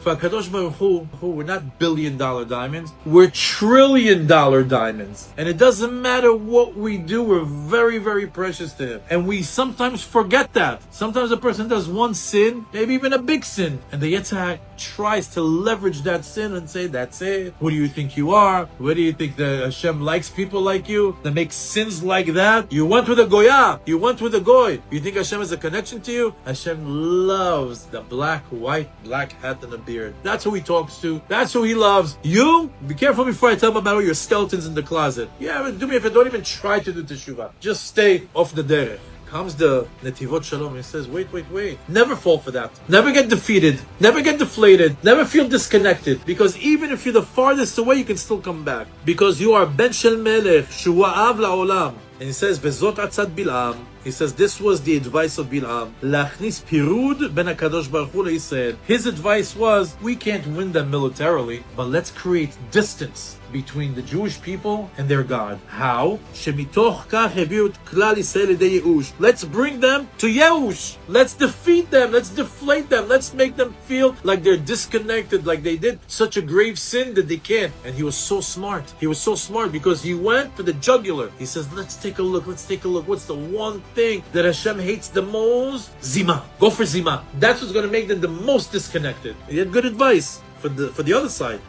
For HaKadosh Baruch Hu, we're not billion-dollar diamonds. We're trillion-dollar diamonds. And it doesn't matter what we do, we're very, very precious to Him. And we sometimes forget that. Sometimes a person does one sin, maybe even a big sin, and the Yetzer Hara tries to leverage that sin and say, that's it. Who do you think you are? Where do you think that Hashem likes people like you that make sins like that? You went with a Goya. You went with a Goy. You think Hashem has a connection to you? Hashem loves the black hat and the beard. That's who He talks to. That's who He loves. You, be careful before I tell Him about all your skeletons in the closet. Yeah, do me a favor, don't even try to do teshuvah. Just stay off the derech. Comes the Netivot Shalom and says, wait. Never fall for that. Never get defeated. Never get deflated. Never feel disconnected. Because even if you're the farthest away, you can still come back. Because you are Ben Shel Melech, Shua'av La'olam. And he says, Vezot Atzad Bil'am. He says, this was the advice of Bil'am. Lachnis Pirud ben HaKadosh Baruch Hu le'Yisrael. His advice was, we can't win them militarily, but let's create distance between the Jewish people and their God. How? Shemitoch kach heviu et klal Yisrael lidei yeush. Let's bring them to Yeush. Let's defeat them. Let's deflate them. Let's make them feel like they're disconnected, like they did such a grave sin that they can't. And he was so smart. He was so smart because he went for the jugular. He says, let's take a look. What's the one thing that Hashem hates the most? Zima. Go for Zima. That's what's going to make them the most disconnected. He had good advice. For the other side.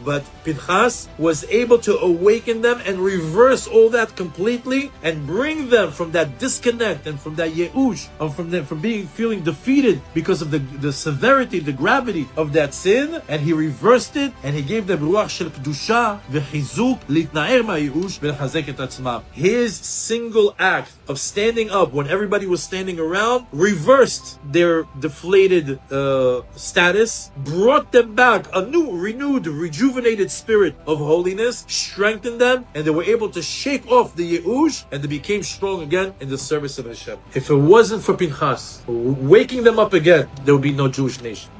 But Pinchas was able to awaken them and reverse all that completely and bring them from that disconnect and from that yeush, from feeling defeated because of the severity, the gravity of that sin, and he reversed it and he gave them ruach shel kedusha v'chizuk litnaer ma'yeush v'lechazek et atzmam. His single act of standing up when everybody was standing around reversed their deflated status, brought them back a new, renewed, rejuvenated spirit of holiness, strengthened them, and they were able to shake off the yeush, and they became strong again in the service of Hashem. If it wasn't for Pinchas waking them up again, there would be no Jewish nation.